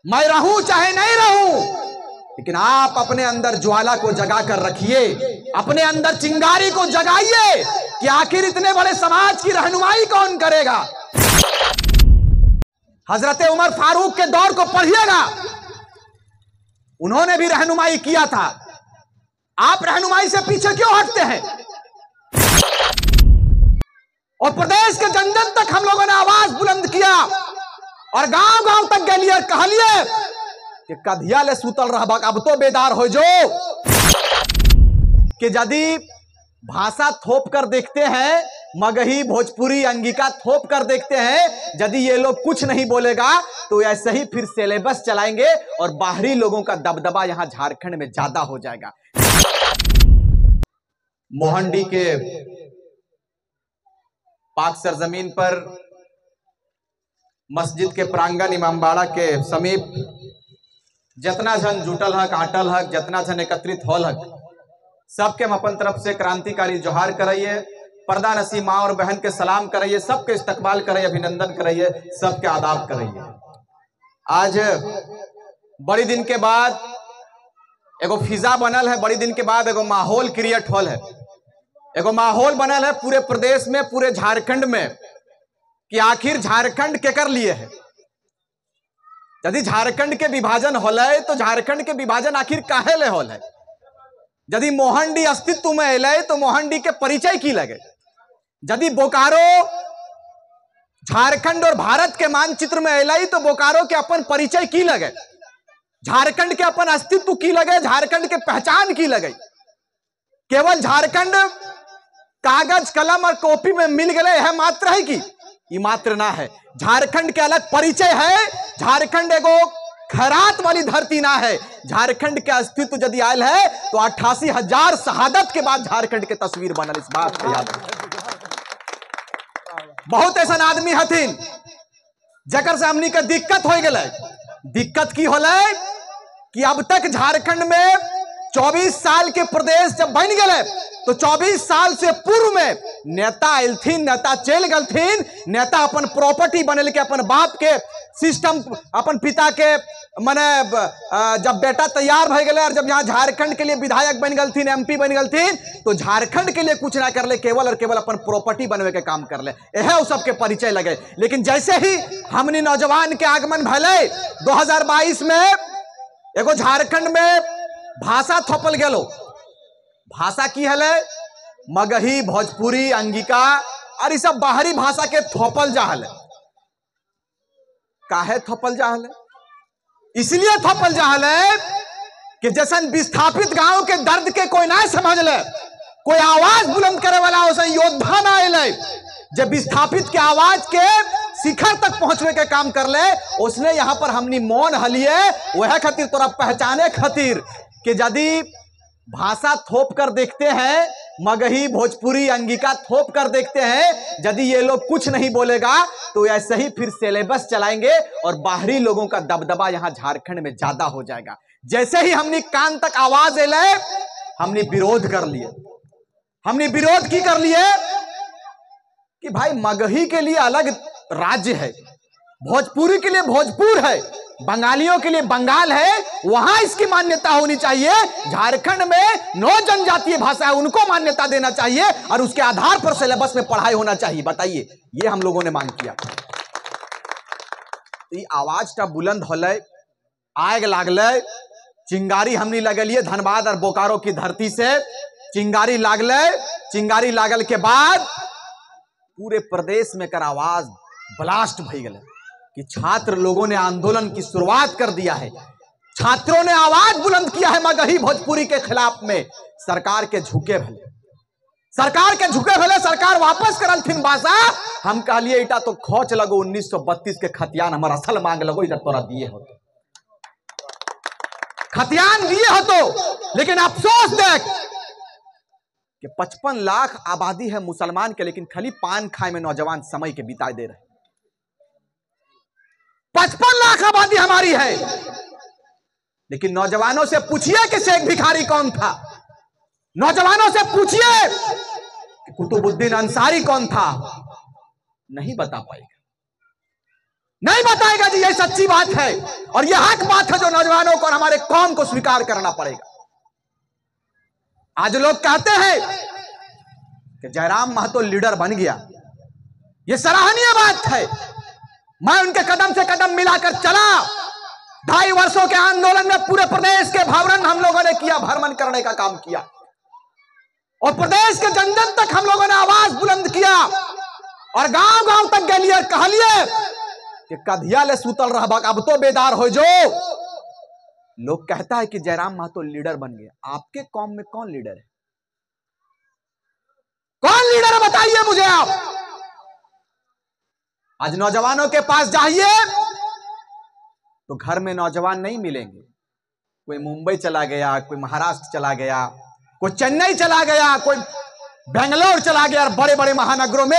मैं रहूं चाहे नहीं रहूं, लेकिन आप अपने अंदर ज्वाला को जगा कर रखिए, अपने अंदर चिंगारी को जगाइए कि आखिर इतने बड़े समाज की रहनुमाई कौन करेगा। हजरत उमर फारूक के दौर को पढ़िएगा, उन्होंने भी रहनुमाई किया था। आप रहनुमाई से पीछे क्यों हटते हैं? और प्रदेश के जन जन तक हम लोगों ने आवाज बुलंद किया और गांव गांव तक गलिए कहलिए कि कधिया ले सुतल रह, अब तो बेदार हो जो कि यदि भाषा थोप कर देखते हैं, मगही भोजपुरी अंगिका थोप कर देखते हैं, यदि ये लोग कुछ नहीं बोलेगा तो ऐसे ही फिर सिलेबस चलाएंगे और बाहरी लोगों का दबदबा यहां झारखंड में ज्यादा हो जाएगा। मोहंडी के पाक सरजमीन पर मस्जिद के प्रांगण इमामबाड़ा के समीप जितना जन जुटल हक, आटल हक, जितना जन एकत्रित होल हक, सबके हम अपन तरफ से क्रांतिकारी जोहार कराइए, पर्दा नसी माँ और बहन के सलाम कराइए, सबके इस्तकबाल कराइए, अभिनंदन कराइए, सबके आदाब कराइए। आज बड़ी दिन के बाद एगो फिजा बनल है, बड़ी दिन के बाद एगो माहौल क्रिएट होल है, एगो माहौल बनल है पूरे प्रदेश में, पूरे झारखंड में कि आखिर झारखंड केकर लिए है। यदि झारखंड के विभाजन होले तो झारखंड के विभाजन आखिर काहे ले होल है। यदि मोहंडी अस्तित्व में अले तो मोहंडी के परिचय की लगे। यदि बोकारो झारखंड और भारत के मानचित्र में अले तो बोकारो के अपन परिचय की लगे, झारखंड के अपन अस्तित्व की लगे, झारखंड के पहचान की लगे। केवल झारखंड कागज कलम और कॉपी में मिल गए है मात्र है कि ये मात्र ना है, झारखंड के अलग परिचय है। झारखंड एगो खैरात वाली धरती ना है। झारखंड के अस्तित्व यदि आयल है तो 88,000 शहादत के बाद झारखंड के तस्वीर बनल, इस बात को याद रखें। बहुत ऐसा आदमी हथिन जकर से हमनी के दिक्कत हो गए। दिक्कत की होले कि अब तक झारखंड में 24 साल के प्रदेश जब बन गए तो 24 साल से पूर्व में नेता आयलथिन, नेता चल गलथिन, नेता अपन प्रॉपर्टी बनल के अपन बाप के सिस्टम, अपन पिता के माने जब बेटा तैयार भय गए और जब यहाँ झारखंड के लिए विधायक बन गलथिन, MP बन गलथिन, तो झारखंड के लिए कुछ ना कर ले, केवल और केवल अपन प्रॉपर्टी बनवे के काम कर ले, यह उस सबके परिचय लगे। लेकिन जैसे ही हमने नौजवान के आगमन भले 2022 में एगो झारखंड में भाषा थोपल गेलो, भाषा की हले मगही भोजपुरी अंगिका और सब बाहरी भाषा के थोपल जाहल। काहे थोपल जाहल? इसलिए थोपल जाहल कि जैसन विस्थापित गांव के दर्द के कोई ना समझ ले, कोई आवाज बुलंद करे वाला वैसे योद्धा ना आए, जब विस्थापित के आवाज के शिखर तक पहुंचने के काम कर ले, उसने यहां पर हमनी मौन हलिए वह खातिर तोरा पहचाने खातिर कि यदि भाषा थोप कर देखते हैं, मगही भोजपुरी अंगिका थोप कर देखते हैं, यदि ये लोग कुछ नहीं बोलेगा तो ऐसे ही फिर सिलेबस चलाएंगे और बाहरी लोगों का दबदबा यहां झारखंड में ज्यादा हो जाएगा। जैसे ही हमने कान तक आवाज ले, हमने विरोध कर लिए। हमने विरोध की कर लिए कि भाई मगही के लिए अलग राज्य है, भोजपुरी के लिए भोजपुर है, बंगालियों के लिए बंगाल है, वहां इसकी मान्यता होनी चाहिए। झारखंड में 9 जनजातीय भाषा है, उनको मान्यता देना चाहिए और उसके आधार पर सिलेबस में पढ़ाई होना चाहिए। बताइए, ये हम लोगों ने मांग किया। तो ये आवाज टा बुलंद होले, आग लागले, चिंगारी हमने लगलिए धनबाद और बोकारो की धरती से चिंगारी लागले। चिंगारी लागल के बाद पूरे प्रदेश में कर आवाज ब्लास्ट भई गए कि छात्र लोगों ने आंदोलन की शुरुआत कर दिया है, छात्रों ने आवाज बुलंद किया है मगही भोजपुरी के खिलाफ में। सरकार के झुके भले, सरकार के झुके भले, सरकार वापस करल थिन भाषा। हम कहलिए इटा तो खोच लगो 1932 के खतियान हमारा असल मांग लगो, इधर तोरा दिए हो तो खतियान दिए हो तो। लेकिन अफसोस देख कि 55 लाख आबादी है मुसलमान के, लेकिन खाली पान खाए में नौजवान समय के बिताए दे रहे। 55 लाख आबादी हमारी है, लेकिन नौजवानों से पूछिए कि शेख भिखारी कौन था, नौजवानों से पूछिए कि कुतुबुद्दीन अंसारी कौन था, नहीं बता पाएगा, नहीं बताएगा जी, ये सच्ची बात है। और यह हक बात है जो नौजवानों को और हमारे कौम को स्वीकार करना पड़ेगा। आज लोग कहते हैं कि जयराम महतो लीडर बन गया, यह सराहनीय बात है। मैं उनके कदम से कदम मिलाकर चला। 2.5 वर्षों के आंदोलन में पूरे प्रदेश के भ्रमण हम लोगों ने किया, भ्रमण करने का काम किया और प्रदेश के जन जन तक हम लोगों ने आवाज बुलंद किया और गांव गांव तक गए और कह लिए कि कधिया ले सुतल रह, अब तो बेदार हो जो। लोग कहता है कि जयराम महतो लीडर बन गया। आपके कौम में कौन लीडर है? कौन लीडर है बताइए मुझे आप। आज नौजवानों के पास जाइए तो घर में नौजवान नहीं मिलेंगे। कोई मुंबई चला गया, कोई महाराष्ट्र चला गया, कोई चेन्नई चला गया, कोई बेंगलोर चला गया और बड़े बड़े महानगरों में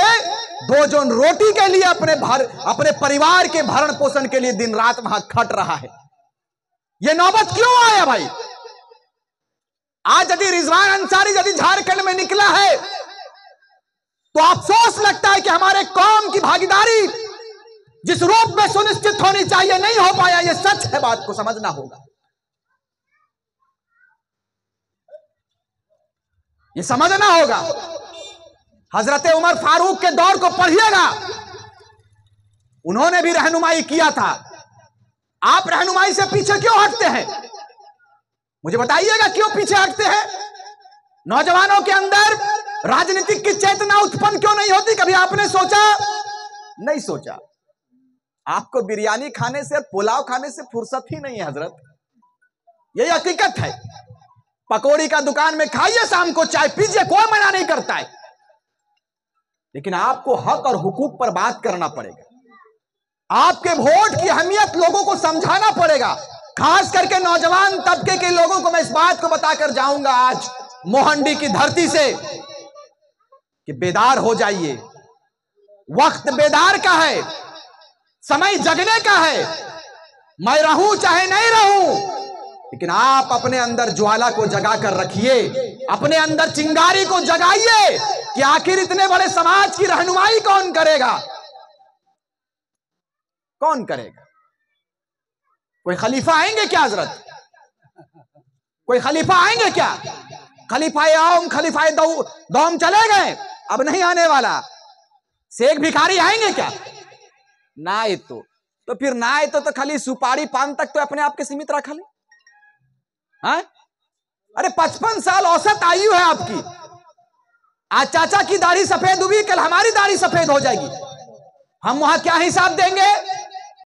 2 जोन रोटी के लिए अपने परिवार के भरण पोषण के लिए दिन रात वहां खट रहा है। यह नौबत क्यों आया भाई? आज यदि रिजवान अंसारी यदि झारखंड में निकला है तो अफसोस लगता है कि हमारे कौम की भागीदारी जिस रूप में सुनिश्चित होनी चाहिए नहीं हो पाया। यह सच है, बात को समझना होगा, यह समझना होगा। हजरत उमर फारूक के दौर को पढ़िएगा, उन्होंने भी रहनुमाई किया था। आप रहनुमाई से पीछे क्यों हटते हैं? मुझे बताइएगा क्यों पीछे हटते हैं? नौजवानों के अंदर राजनीतिक की चेतना उत्पन्न क्यों नहीं होती? कभी आपने सोचा? नहीं सोचा। आपको बिरयानी खाने से, पुलाव खाने से फुर्सत ही नहीं है हजरत, यही हकीकत है। पकौड़ी का दुकान में खाइए, शाम को चाय पीजिए, कोई मना नहीं करता है, लेकिन आपको हक और हुकूक पर बात करना पड़ेगा। आपके वोट की अहमियत लोगों को समझाना पड़ेगा। खास करके नौजवान तबके के लोगों को मैं इस बात को बताकर जाऊंगा आज मोहंडी की धरती से कि बेदार हो जाइए। वक्त बेदार का है, समय जगने का है। मैं रहूं चाहे नहीं रहूं, लेकिन आप अपने अंदर ज्वाला को जगा कर रखिए, अपने अंदर चिंगारी को जगाइए कि आखिर इतने बड़े समाज की रहनुमाई कौन करेगा? कौन करेगा? कोई खलीफा आएंगे क्या हजरत? कोई खलीफा आएंगे क्या? खलीफाए आम खलीफाए दौम चले गए, अब नहीं आने वाला। शेख भिखारी आएंगे क्या? ना आए तो फिर ना आए तो खाली सुपारी पान तक तो अपने आप के सीमित रखा ले। हाँ? अरे 55 साल औसत आयु है आपकी। आज चाचा की दाढ़ी सफेद हुई, कल हमारी दाढ़ी सफेद हो जाएगी। हम वहां क्या हिसाब देंगे?